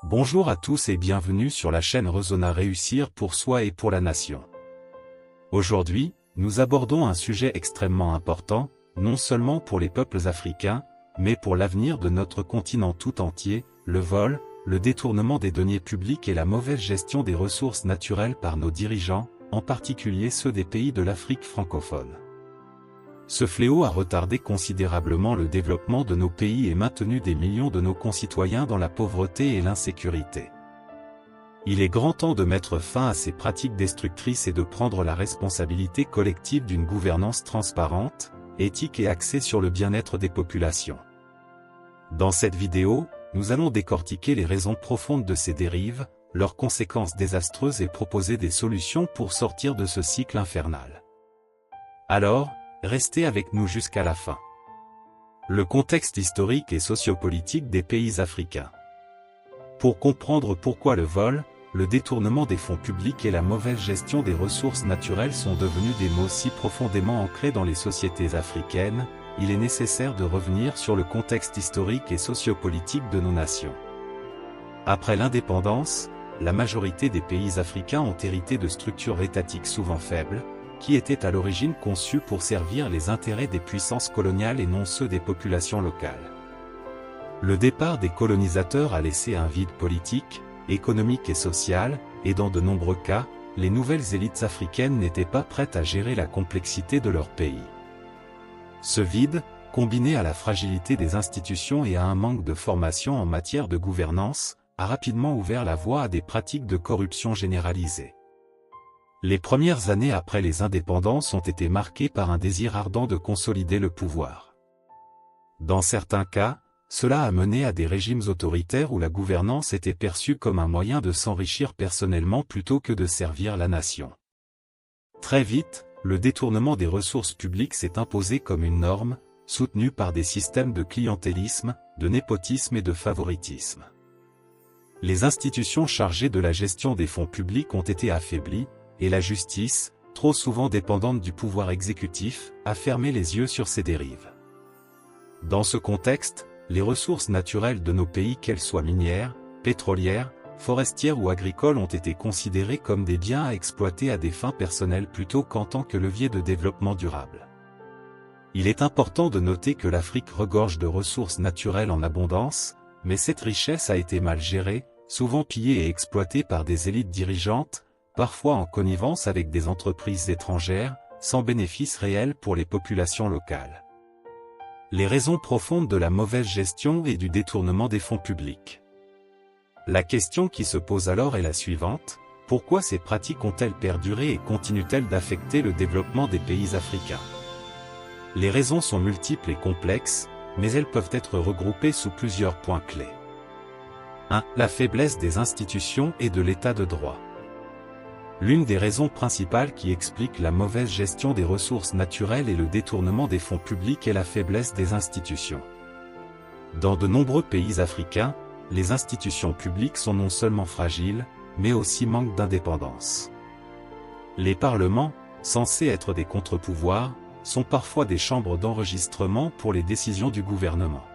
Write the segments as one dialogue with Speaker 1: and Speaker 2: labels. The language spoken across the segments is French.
Speaker 1: Bonjour à tous et bienvenue sur la chaîne Rezona Réussir pour soi et pour la nation. Aujourd'hui, nous abordons un sujet extrêmement important, non seulement pour les peuples africains, mais pour l'avenir de notre continent tout entier, le vol, le détournement des deniers publics et la mauvaise gestion des ressources naturelles par nos dirigeants, en particulier ceux des pays de l'Afrique francophone. Ce fléau a retardé considérablement le développement de nos pays et maintenu des millions de nos concitoyens dans la pauvreté et l'insécurité. Il est grand temps de mettre fin à ces pratiques destructrices et de prendre la responsabilité collective d'une gouvernance transparente, éthique et axée sur le bien-être des populations. Dans cette vidéo, nous allons décortiquer les raisons profondes de ces dérives, leurs conséquences désastreuses et proposer des solutions pour sortir de ce cycle infernal. Alors, restez avec nous jusqu'à la fin. Le contexte historique et sociopolitique des pays africains. Pour comprendre pourquoi le vol, le détournement des fonds publics et la mauvaise gestion des ressources naturelles sont devenus des maux si profondément ancrés dans les sociétés africaines, il est nécessaire de revenir sur le contexte historique et sociopolitique de nos nations. Après l'indépendance, la majorité des pays africains ont hérité de structures étatiques souvent faibles, qui étaient à l'origine conçus pour servir les intérêts des puissances coloniales et non ceux des populations locales. Le départ des colonisateurs a laissé un vide politique, économique et social, et dans de nombreux cas, les nouvelles élites africaines n'étaient pas prêtes à gérer la complexité de leur pays. Ce vide, combiné à la fragilité des institutions et à un manque de formation en matière de gouvernance, a rapidement ouvert la voie à des pratiques de corruption généralisées. Les premières années après les indépendances ont été marquées par un désir ardent de consolider le pouvoir. Dans certains cas, cela a mené à des régimes autoritaires où la gouvernance était perçue comme un moyen de s'enrichir personnellement plutôt que de servir la nation. Très vite, le détournement des ressources publiques s'est imposé comme une norme, soutenue par des systèmes de clientélisme, de népotisme et de favoritisme. Les institutions chargées de la gestion des fonds publics ont été affaiblies, et la justice, trop souvent dépendante du pouvoir exécutif, a fermé les yeux sur ces dérives. Dans ce contexte, les ressources naturelles de nos pays, qu'elles soient minières, pétrolières, forestières ou agricoles, ont été considérées comme des biens à exploiter à des fins personnelles plutôt qu'en tant que levier de développement durable. Il est important de noter que l'Afrique regorge de ressources naturelles en abondance, mais cette richesse a été mal gérée, souvent pillée et exploitée par des élites dirigeantes, parfois en connivence avec des entreprises étrangères, sans bénéfice réel pour les populations locales. Les raisons profondes de la mauvaise gestion et du détournement des fonds publics. La question qui se pose alors est la suivante: pourquoi ces pratiques ont-elles perduré et continuent-elles d'affecter le développement des pays africains? Les raisons sont multiples et complexes, mais elles peuvent être regroupées sous plusieurs points clés. 1. La faiblesse des institutions et de l'état de droit. L'une des raisons principales qui explique la mauvaise gestion des ressources naturelles et le détournement des fonds publics est la faiblesse des institutions. Dans de nombreux pays africains, les institutions publiques sont non seulement fragiles, mais aussi manquent d'indépendance. Les parlements, censés être des contre-pouvoirs, sont parfois des chambres d'enregistrement pour les décisions du gouvernement.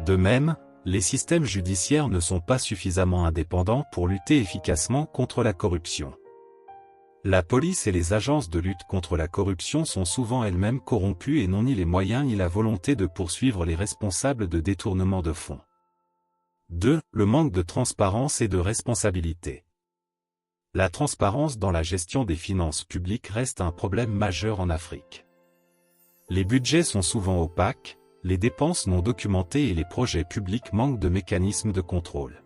Speaker 1: De même, les systèmes judiciaires ne sont pas suffisamment indépendants pour lutter efficacement contre la corruption. La police et les agences de lutte contre la corruption sont souvent elles-mêmes corrompues et n'ont ni les moyens ni la volonté de poursuivre les responsables de détournement de fonds. 2. Le manque de transparence et de responsabilité. La transparence dans la gestion des finances publiques reste un problème majeur en Afrique. Les budgets sont souvent opaques, les dépenses non documentées et les projets publics manquent de mécanismes de contrôle.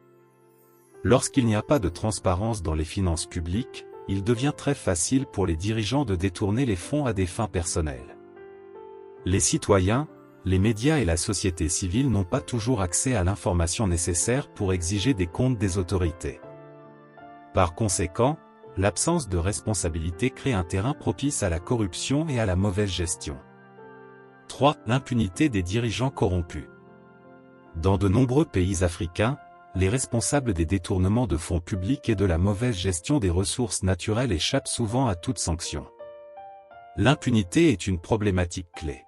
Speaker 1: Lorsqu'il n'y a pas de transparence dans les finances publiques, il devient très facile pour les dirigeants de détourner les fonds à des fins personnelles. Les citoyens, les médias et la société civile n'ont pas toujours accès à l'information nécessaire pour exiger des comptes des autorités. Par conséquent, l'absence de responsabilité crée un terrain propice à la corruption et à la mauvaise gestion. 3. L'impunité des dirigeants corrompus. Dans de nombreux pays africains, les responsables des détournements de fonds publics et de la mauvaise gestion des ressources naturelles échappent souvent à toute sanction. L'impunité est une problématique clé.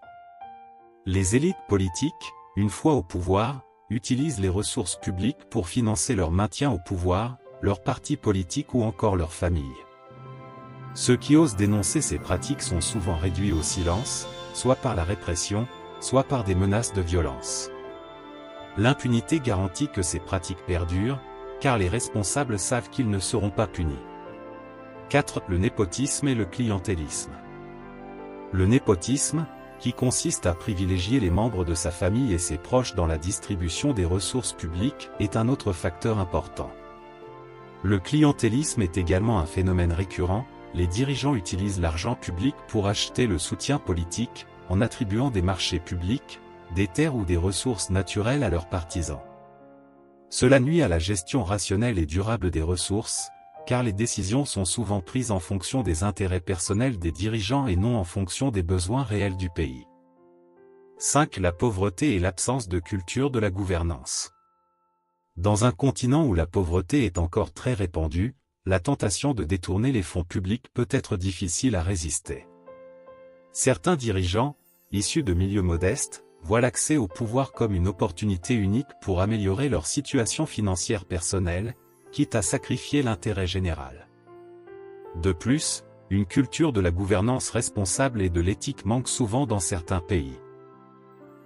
Speaker 1: Les élites politiques, une fois au pouvoir, utilisent les ressources publiques pour financer leur maintien au pouvoir, leur parti politique ou encore leur famille. Ceux qui osent dénoncer ces pratiques sont souvent réduits au silence, soit par la répression, soit par des menaces de violence. L'impunité garantit que ces pratiques perdurent, car les responsables savent qu'ils ne seront pas punis. 4. Le népotisme et le clientélisme. Le népotisme, qui consiste à privilégier les membres de sa famille et ses proches dans la distribution des ressources publiques, est un autre facteur important. Le clientélisme est également un phénomène récurrent, les dirigeants utilisent l'argent public pour acheter le soutien politique, en attribuant des marchés publics, des terres ou des ressources naturelles à leurs partisans. Cela nuit à la gestion rationnelle et durable des ressources, car les décisions sont souvent prises en fonction des intérêts personnels des dirigeants et non en fonction des besoins réels du pays. 5. La pauvreté et l'absence de culture de la gouvernance. Dans un continent où la pauvreté est encore très répandue, la tentation de détourner les fonds publics peut être difficile à résister. Certains dirigeants, issus de milieux modestes, voient l'accès au pouvoir comme une opportunité unique pour améliorer leur situation financière personnelle, quitte à sacrifier l'intérêt général. De plus, une culture de la gouvernance responsable et de l'éthique manque souvent dans certains pays.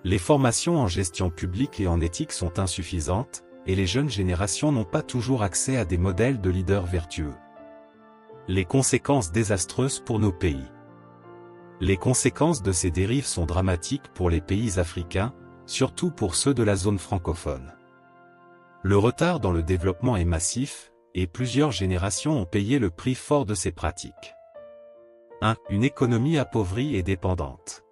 Speaker 1: Les formations en gestion publique et en éthique sont insuffisantes, et les jeunes générations n'ont pas toujours accès à des modèles de leaders vertueux. Les conséquences désastreuses pour nos pays. Les conséquences de ces dérives sont dramatiques pour les pays africains, surtout pour ceux de la zone francophone. Le retard dans le développement est massif, et plusieurs générations ont payé le prix fort de ces pratiques. 1. Une économie appauvrie et dépendante.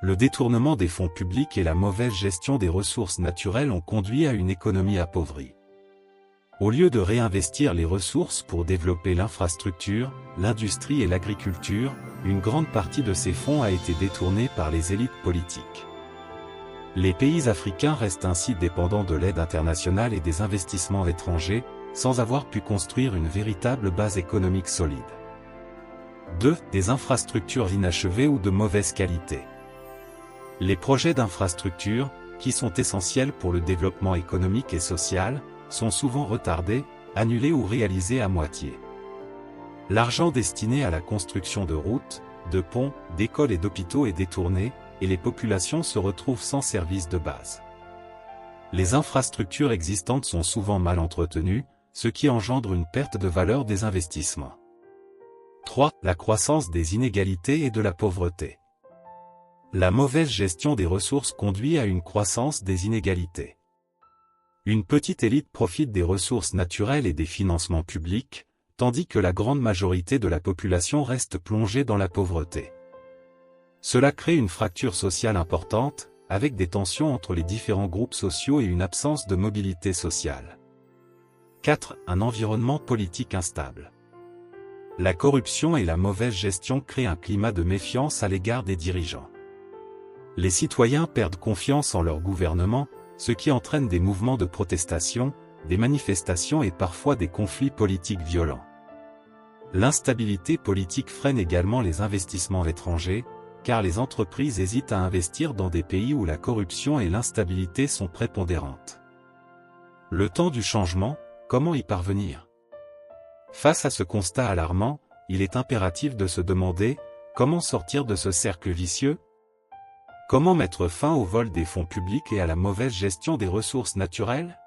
Speaker 1: Le détournement des fonds publics et la mauvaise gestion des ressources naturelles ont conduit à une économie appauvrie. Au lieu de réinvestir les ressources pour développer l'infrastructure, l'industrie et l'agriculture, une grande partie de ces fonds a été détournée par les élites politiques. Les pays africains restent ainsi dépendants de l'aide internationale et des investissements étrangers, sans avoir pu construire une véritable base économique solide. 2. Des infrastructures inachevées ou de mauvaise qualité. Les projets d'infrastructures, qui sont essentiels pour le développement économique et social, sont souvent retardés, annulés ou réalisés à moitié. L'argent destiné à la construction de routes, de ponts, d'écoles et d'hôpitaux est détourné, et les populations se retrouvent sans services de base. Les infrastructures existantes sont souvent mal entretenues, ce qui engendre une perte de valeur des investissements. 3. La croissance des inégalités et de la pauvreté. La mauvaise gestion des ressources conduit à une croissance des inégalités. Une petite élite profite des ressources naturelles et des financements publics, tandis que la grande majorité de la population reste plongée dans la pauvreté. Cela crée une fracture sociale importante, avec des tensions entre les différents groupes sociaux et une absence de mobilité sociale. 4. Un environnement politique instable. La corruption et la mauvaise gestion créent un climat de méfiance à l'égard des dirigeants. Les citoyens perdent confiance en leur gouvernement, ce qui entraîne des mouvements de protestation, des manifestations et parfois des conflits politiques violents. L'instabilité politique freine également les investissements étrangers, car les entreprises hésitent à investir dans des pays où la corruption et l'instabilité sont prépondérantes. Le temps du changement, comment y parvenir? Face à ce constat alarmant, il est impératif de se demander, comment sortir de ce cercle vicieux? Comment mettre fin au vol des fonds publics et à la mauvaise gestion des ressources naturelles?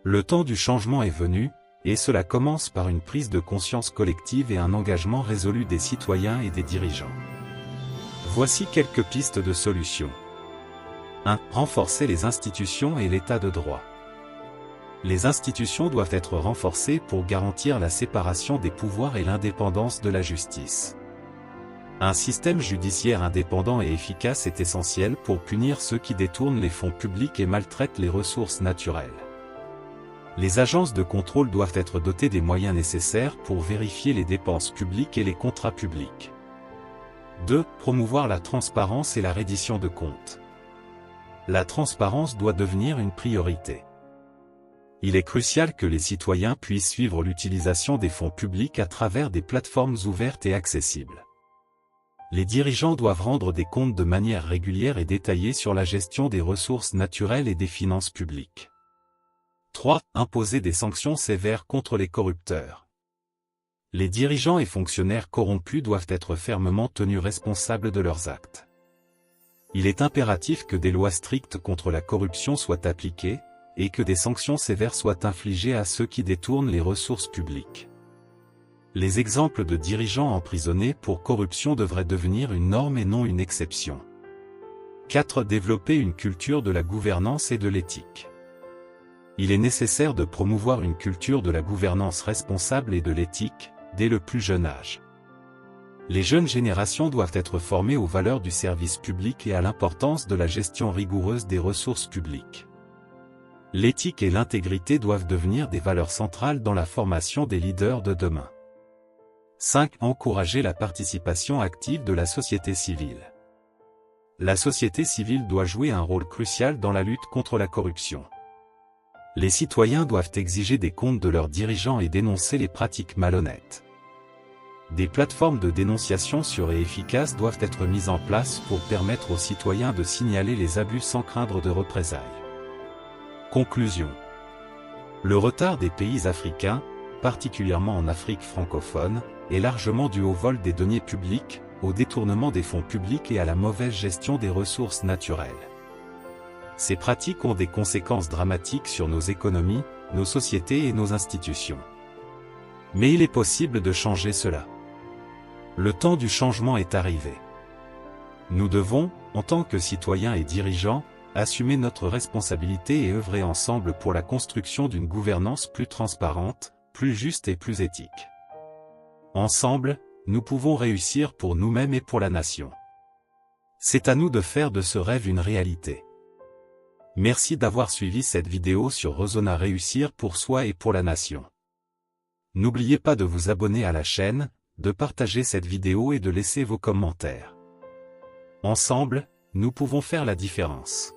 Speaker 1: Le temps du changement est venu, et cela commence par une prise de conscience collective et un engagement résolu des citoyens et des dirigeants. Voici quelques pistes de solutions. 1. Renforcer les institutions et l'état de droit. Les institutions doivent être renforcées pour garantir la séparation des pouvoirs et l'indépendance de la justice. Un système judiciaire indépendant et efficace est essentiel pour punir ceux qui détournent les fonds publics et maltraitent les ressources naturelles. Les agences de contrôle doivent être dotées des moyens nécessaires pour vérifier les dépenses publiques et les contrats publics. 2. Promouvoir la transparence et la reddition de comptes. La transparence doit devenir une priorité. Il est crucial que les citoyens puissent suivre l'utilisation des fonds publics à travers des plateformes ouvertes et accessibles. Les dirigeants doivent rendre des comptes de manière régulière et détaillée sur la gestion des ressources naturelles et des finances publiques. 3. Imposer des sanctions sévères contre les corrupteurs. Les dirigeants et fonctionnaires corrompus doivent être fermement tenus responsables de leurs actes. Il est impératif que des lois strictes contre la corruption soient appliquées, et que des sanctions sévères soient infligées à ceux qui détournent les ressources publiques. Les exemples de dirigeants emprisonnés pour corruption devraient devenir une norme et non une exception. 4. Développer une culture de la gouvernance et de l'éthique. Il est nécessaire de promouvoir une culture de la gouvernance responsable et de l'éthique, dès le plus jeune âge. Les jeunes générations doivent être formées aux valeurs du service public et à l'importance de la gestion rigoureuse des ressources publiques. L'éthique et l'intégrité doivent devenir des valeurs centrales dans la formation des leaders de demain. 5. Encourager la participation active de la société civile. La société civile doit jouer un rôle crucial dans la lutte contre la corruption. Les citoyens doivent exiger des comptes de leurs dirigeants et dénoncer les pratiques malhonnêtes. Des plateformes de dénonciation sûres et efficaces doivent être mises en place pour permettre aux citoyens de signaler les abus sans craindre de représailles. Conclusion. Le retard des pays africains, particulièrement en Afrique francophone, est largement dû au vol des deniers publics, au détournement des fonds publics et à la mauvaise gestion des ressources naturelles. Ces pratiques ont des conséquences dramatiques sur nos économies, nos sociétés et nos institutions. Mais il est possible de changer cela. Le temps du changement est arrivé. Nous devons, en tant que citoyens et dirigeants, assumer notre responsabilité et œuvrer ensemble pour la construction d'une gouvernance plus transparente, plus juste et plus éthique. Ensemble, nous pouvons réussir pour nous-mêmes et pour la nation. C'est à nous de faire de ce rêve une réalité. Merci d'avoir suivi cette vidéo sur Rosona Réussir pour soi et pour la nation. N'oubliez pas de vous abonner à la chaîne, de partager cette vidéo et de laisser vos commentaires. Ensemble, nous pouvons faire la différence.